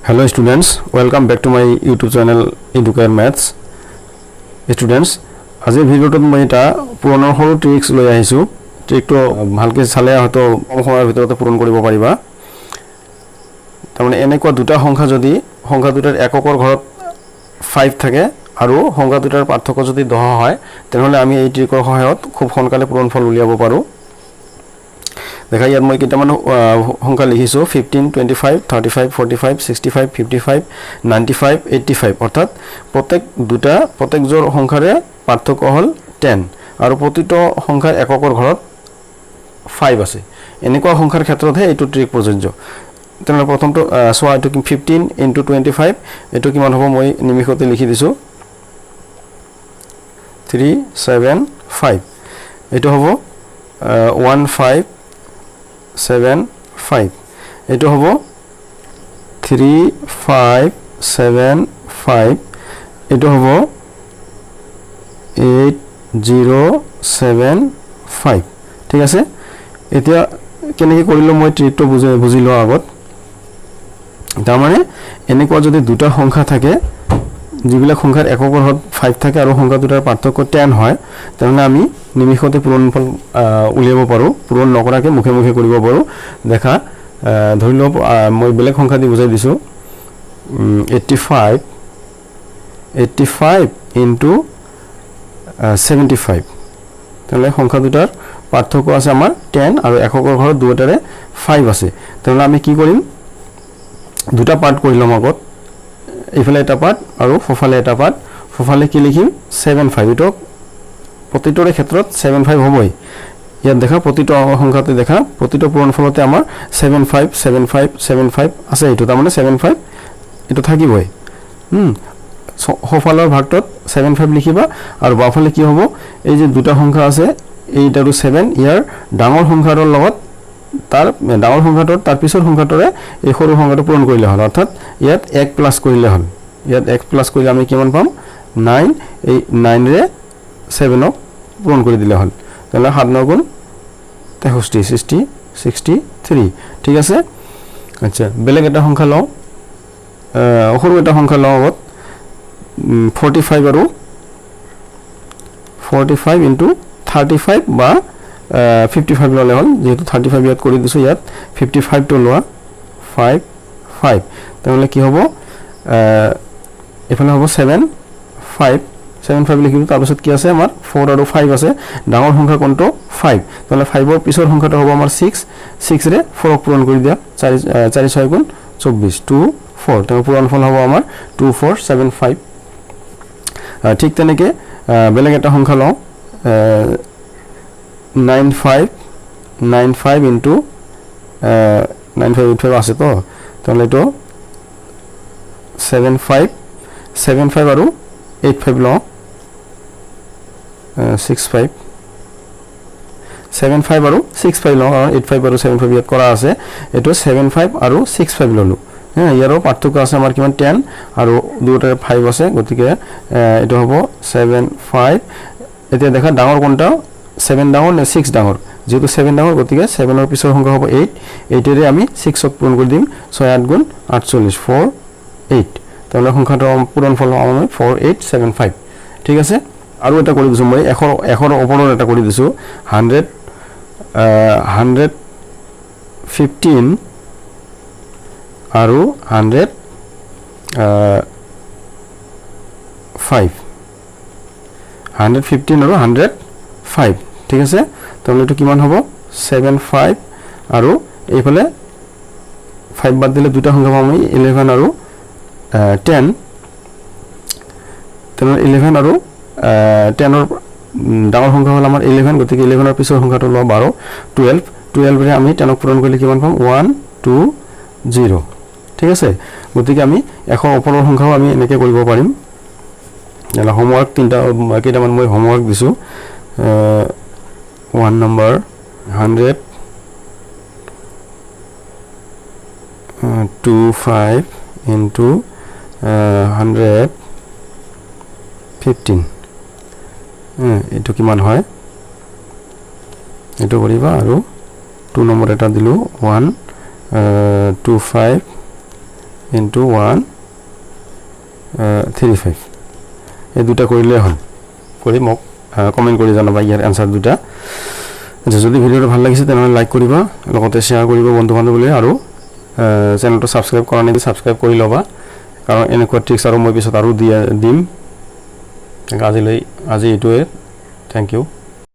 Hello students, welcome back to my YouTube channel Educare Maths. Students, আজি ভিডিওটোত মই এটা পুৰণৰ সৰু ট্ৰিক্স লৈ আহিছো। ট্ৰিকটো ভালকে চালে হয়তো কম সময়ৰ ভিতৰতে পূৰণ কৰিব পাৰিবা। তাৰমানে এনেকুৱা দুটা সংখ্যা যদি সংখ্যা দুটাৰ এককৰ ঘৰত 5 থাকে আৰু সংখ্যা দুটাৰ পাৰ্থক্য যদি 10 হয় তেনেহলে আমি এই ট্ৰিকৰ সহায়ত খুব সোনকালে পূৰণফল উলিয়াব পাৰো। দেখা ইয়াত মই কেইটামান সংখ্যা লিখিছো 15 25 35 45 65 55 95 85 অৰ্থাৎ প্ৰত্যেক জোৰ সংখ্যাৰে পাৰ্থক্য হল 10 আৰু প্ৰতিটো সংখ্যাৰ এককৰ ঘৰত 5 আছে। এনেকুৱা সংখ্যাৰ ক্ষেত্ৰতহে এইটো ট্ৰিক প্ৰযোজ্য। তেনে প্ৰথমটো সোৱা এটো 15 * 25 এটো কিমান হ'ব মই নিমিষতে লিখি দিছো 375 এটো হ'ব 1575 এটো হ'ব 3575 এটো হ'ব 8075 ঠিক আছে। এতিয়া কেনেকৈ কৰিলো মই ট্ৰিকটো বুজিলো আগত। তাৰমানে এনেকুৱা যদি দুটা সংখ্যা থাকে যিবিলাক সংখ্যাৰ এককৰ ঘৰত 5 থাকে আৰু সংখ্যা দুটাৰ পাৰ্থক্য 10 হয় তেনে আমি নিমিষতে পূৰণফল উলিয়াব পাৰো। পূৰণ নকৰাকে মুখে মুখে কৰিব পাৰো। দেখা ধৰি লওক মই বেলেগ সংখ্যা দি বুজাই দিছো 85 * 75 তেনে সংখ্যা দুটাৰ পাৰ্থক্য আছে আমাৰ 10 আৰু এককৰ ঘৰত দুটাৰে 5 আছে। তেনে আমি কি কৰিম দুটা পাৰ্ট কৰি লম আগত ইফালে এটা পাৰ্ট আৰু ফফালে এটা পাৰ্ট। ফফালে কি লিখিম 75 এটো প্ৰতিটোৰে ক্ষেত্ৰত 75 হ'বই। ইয়াত দেখা প্ৰতিটো সংখ্যাতে দেখা প্ৰতিটো পূৰণফলতে আমাৰ 75 75 75 আছে। এটো তাৰ মানে 75 এটো থাকিবই। ফফালৰ ভাগটোত 75 লিখিবা আৰু বাফালে কি হ'ব এই যে দুটা সংখ্যা আছে 8 আৰু 7 ইয়াৰ ডাঙৰ সংখ্যাৰ লগত তাৰ ডাঙৰ সংখ্যাটোৰ তাৰ পিছৰ সংখ্যাটোৰে এই সৰু সংখ্যাটো পূৰণ কৰিলে হ'ল। অৰ্থাৎ ইয়াত 1 প্লাস কৰিলে হ'ল। ইয়াত 1 প্লাস কৰিলে আমি কিমান পাম 9 এই 9 ৰে 7 ক পূৰণ কৰি দিলে হ'ল। তাহলে 7 9 গুণ 63 63 ঠিক আছে। আচ্ছা বেলেগ এটা সংখ্যা লও সৰু এটা সংখ্যা লও আগত 45 আৰু 45 * 35 বা 55 ললে হল। যেহেতু 35 ইয়াত কৰি দিছো ইয়াত 55 টো লোৱা 5 5 তাহলে কি হ'ব এফালে হ'ব 7 5 75 লিখিলো। তাৰ পিছত কি আছে আমাৰ 4 আৰু 5 আছে। ডাঙৰ সংখ্যা কোনটো 5 তাহলে 5 ৰ পিছৰ সংখ্যাটো হ'ব আমাৰ 6 6 ৰে 4 ক পূৰণ কৰি দিয়া 4 6 গুণ 24 2 4 তাৰ পূৰণফল হ'ব আমাৰ 2475। ঠিক তেনেকে বেলেগ এটা সংখ্যা লও 95 * 95 আছে তো তাহলে তো 75 75 আৰু 85 লও 65 75 আৰু 65 লও 85 আৰু 75 ইয়াত কৰা আছে। এটো 75 আৰু 65 ললো। ইয়াৰো পাৰ্থক্য আছে আমাৰ কিমান 10 আৰু দুটাৰে 5 আছে। গতিকে এটো হ'ব 75। এতিয়া দেখা ডাঙৰ কোনটা 7 ডাঙৰ নে 6 ডাঙৰ। যেহেতু 7 ডাঙৰ গতিকে 7 ৰ পিছৰ সংখ্যা হ'ব 8 8 ৰে আমি 6 ক পূৰণ কৰি দিম 6 8 গুণ 48 4 8 তাহলে সংখ্যাটো পূৰণফল হ'ব 4875 ঠিক আছে। আৰু এটা কৰি দিছো মই এখৰ ওপৰৰ এটা কৰি দিছো 115 আৰু 105 115 আৰু 105 ঠিক আছে। তাহলে এটো কিমান হ'ব 75 আৰু এইফালে 5 বাদ দিলে দুটা সংখ্যা পাম আমি 11 আৰু 10 তেনে 11 আৰু 10 ৰ ডাঙৰ সংখ্যা হল আমাৰ 11 গতিকে 11 ৰ পিছৰ সংখ্যাটো লও 12 12 12 ৰে আমি 10 ক পূৰণ কৰিলে কিমান পাম 120 ঠিক আছে। গতিকে আমি এখৰ ওপৰৰ সংখ্যাও আমি এনেকৈ কৰিব পাৰিম। এলা হোমৱৰ্ক তিনটা কেইটামান মই হোমৱৰ্ক দিছো 1 নম্বৰ 100 25 * 115 এটো কিমান হয় এটো কৰিবা আৰু 2 নম্বৰ এটা দিলো 125 ইনটু 135 এই দুটা কৰিলে হ'ল কৰি মোক কমেন্ট কৰি জনাবা ইয়াৰ আনসাৰ দুটা যদি ভিডিওটো ভাল লাগিছে তেনে লাইক কৰিবা লগতে শেয়াৰ কৰিবা বন্ধু বান্ধৱীলৈ আৰু চেনেলটো সাবস্ক্ৰাইব কৰা নাই সাবস্ক্ৰাইব কৰি লবা কাৰণ এনেকুৱা ট্ৰিক্স আৰু মই পিছত আৰু দিম আজিলৈ আজি এটোৱে থ্যাংক ইউ